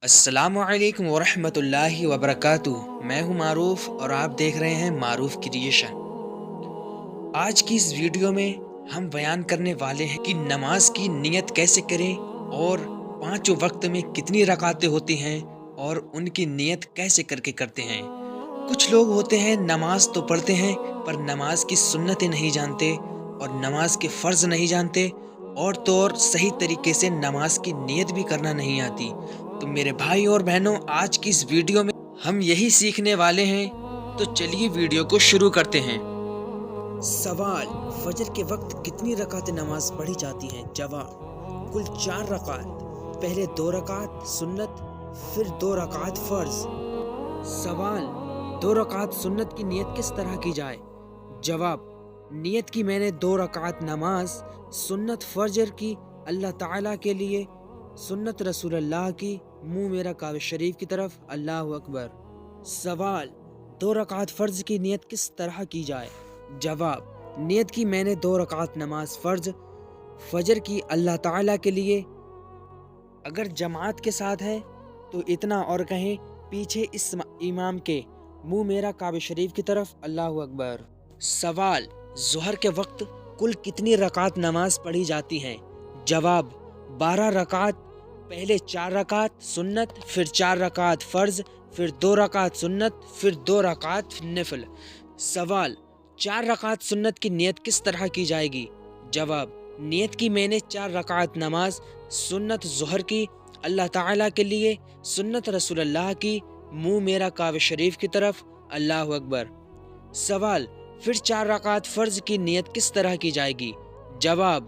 السلام علیکم ورحمۃ اللہ وبرکاتہ۔ میں ہوں معروف اور آپ دیکھ رہے ہیں معروف کریشن۔ آج کی اس ویڈیو میں ہم بیان کرنے والے ہیں کہ نماز کی نیت کیسے کریں اور پانچوں وقت میں کتنی رکعتیں ہوتی ہیں اور ان کی نیت کیسے کر کے کرتے ہیں۔ کچھ لوگ ہوتے ہیں نماز تو پڑھتے ہیں پر نماز کی سنتیں نہیں جانتے اور نماز کے فرض نہیں جانتے اور تو اور صحیح طریقے سے نماز کی نیت بھی کرنا نہیں آتی۔ تو میرے بھائی اور بہنوں، آج کی اس ویڈیو میں ہم یہی سیکھنے والے ہیں، تو چلیے ویڈیو کو شروع کرتے ہیں۔ سوال: فجر کے وقت کتنی رکعت نماز پڑھی جاتی ہیں؟ جواب: کل 4 رکعت، پہلے 2 رکعت سنت پھر 2 رکعت فرض۔ سوال: 2 رکعت سنت کی نیت کس طرح کی جائے؟ جواب: نیت کی میں نے 2 رکعت نماز سنت فجر کی اللہ تعالیٰ کے لیے، سنت رسول اللہ کی، منہ میرا کعبہ شریف کی طرف، اللہ اکبر۔ سوال: 2 رکعت فرض کی نیت کس طرح کی جائے؟ جواب: نیت کی میں نے 2 رکعت نماز فرض فجر کی اللہ تعالیٰ کے لیے، اگر جماعت کے ساتھ ہے تو اتنا اور کہیں پیچھے اس امام کے، منہ میرا کعبہ شریف کی طرف، اللہ اکبر۔ سوال: ظہر کے وقت کل کتنی رکعت نماز پڑھی جاتی ہیں؟ جواب: 12 رکعت، پہلے 4 رکعت سنت پھر 4 رکعت فرض پھر 2 رکعت سنت پھر 2 رکعت نفل۔ سوال: 4 رکعت سنت کی نیت کس طرح کی جائے گی؟ جواب: نیت کی میں نے 4 رکعت نماز سنت ظہر کی اللہ تعالیٰ کے لیے، سنت رسول اللہ کی، منہ میرا کعبہ شریف کی طرف، اللہ اکبر۔ سوال: پھر 4 رکعت فرض کی نیت کس طرح کی جائے گی؟ جواب: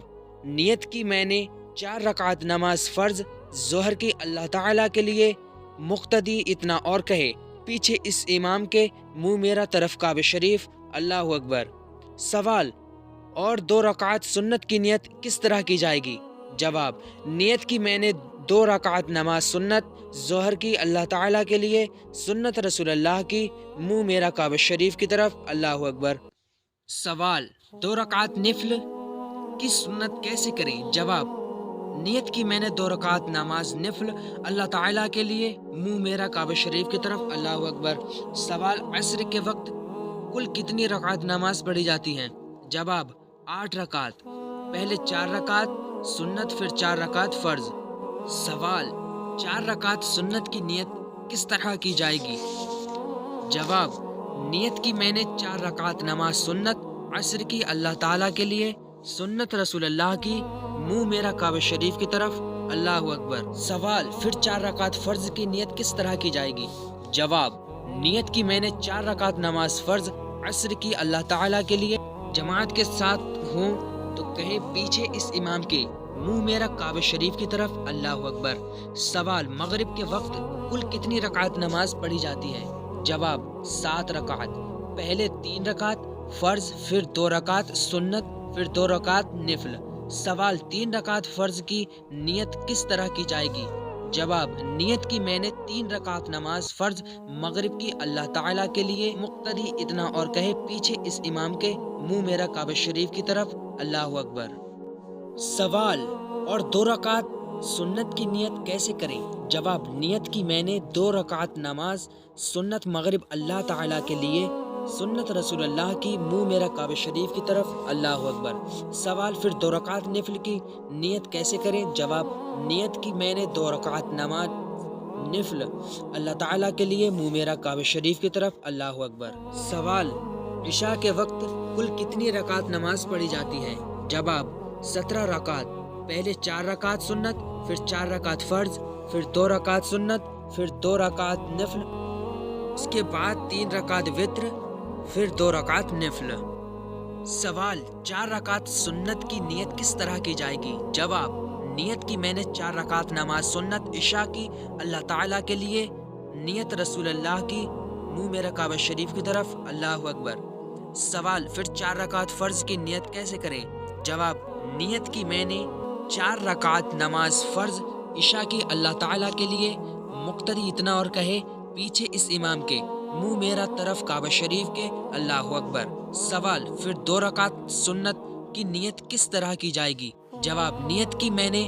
نیت کی میں نے 4 رکعت نماز فرض ظہر کی اللہ تعالیٰ کے لیے، مقتدی اتنا اور کہے پیچھے اس امام کے، منہ میرا طرف کعبہ شریف، اللہ اکبر۔ سوال: اور 2 رکعت سنت کی نیت کس طرح کی جائے گی؟ جواب: نیت کی میں نے 2 رکعت نماز سنت ظہر کی اللہ تعالیٰ کے لیے، سنت رسول اللہ کی، منہ میرا کعبہ شریف کی طرف، اللہ اکبر۔ سوال: 2 رکعت نفل کی سنت کیسے کریں؟ جواب: نیت کی میں نے 2 رکعت نماز نفل اللہ تعالیٰ کے لیے، منہ میرا کعبہ شریف کی طرف، اللہ اکبر۔ سوال: عصر کے وقت کل کتنی رکعت نماز پڑھی جاتی ہیں؟ جواب: 8 رکعت، پہلے 4 رکعت سنت پھر 4 رکعت فرض۔ سوال: 4 رکعت سنت کی نیت کس طرح کی جائے گی؟ جواب: نیت کی میں نے 4 رکعت نماز سنت عصر کی اللہ تعالیٰ کے لیے، سنت رسول اللہ کی، منہ میرا کعبہ شریف کی طرف، اللہ اکبر۔ سوال: پھر 4 رکعت فرض کی نیت کس طرح کی جائے گی؟ جواب: نیت کی میں نے 4 رکعت نماز فرض عصر کی اللہ تعالیٰ کے لیے، جماعت کے ساتھ ہوں تو کہیں پیچھے اس امام کے، منہ میرا کعبہ شریف کی طرف، اللہ اکبر۔ سوال: مغرب کے وقت کل کتنی رکعت نماز پڑھی جاتی ہے؟ جواب: 7 رکعت، پہلے 3 رکعت فرض پھر 2 رکعت سنت پھر 2 رکعت نفل۔ سوال: 3 رکعت فرض کی نیت کس طرح کی جائے گی؟ جواب: نیت کی میں نے 3 رکعت نماز فرض مغرب کی اللہ تعالیٰ کے لیے، مقتدی اتنا اور کہے پیچھے اس امام کے، منہ میرا کعبہ شریف کی طرف، اللہ اکبر۔ سوال: اور 2 رکعت سنت کی نیت کیسے کریں؟ جواب: نیت کی میں نے 2 رکعت نماز سنت مغرب اللہ تعالیٰ کے لیے، سنت رسول اللہ کی، منہ میرا کعبہ شریف کی طرف، اللہ اکبر۔ سوال: پھر 2 رکعت نفل کی نیت کیسے کریں؟ جواب: نیت کی میں نے 2 رکعت نماز نفل اللہ تعالیٰ کے لیے، منہ میرا کعبہ شریف کی طرف، اللہ اکبر۔ سوال: عشاء کے وقت کل کتنی رکعت نماز پڑھی جاتی ہے؟ جواب: 17 رکعت، پہلے 4 رکعت سنت پھر 4 رکعت فرض پھر 2 رکعت سنت پھر 2 رکعت نفل، اس کے بعد 3 رکعت وتر پھر 2 رکعت نفل۔ سوال: 4 رکعت سنت کی نیت کس طرح کی جائے گی؟ جواب: نیت کی میں نے 4 رکعت نماز سنت عشاء کی اللہ تعالیٰ کے لیے، نیت رسول اللہ کی، منہ میرا کعبہ شریف کی طرف، اللہ اکبر۔ سوال: پھر 4 رکعت فرض کی نیت کیسے کریں؟ جواب: نیت کی میں نے 4 رکعت نماز فرض عشاء کی اللہ تعالیٰ کے لیے، مقتدی اتنا اور کہے پیچھے اس امام کے، منہ میرا طرف کعبہ شریف کے، اللہ اکبر۔ سوال: پھر 2 رکعت سنت کی نیت کس طرح کی جائے گی؟ جواب: نیت کی میں نے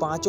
5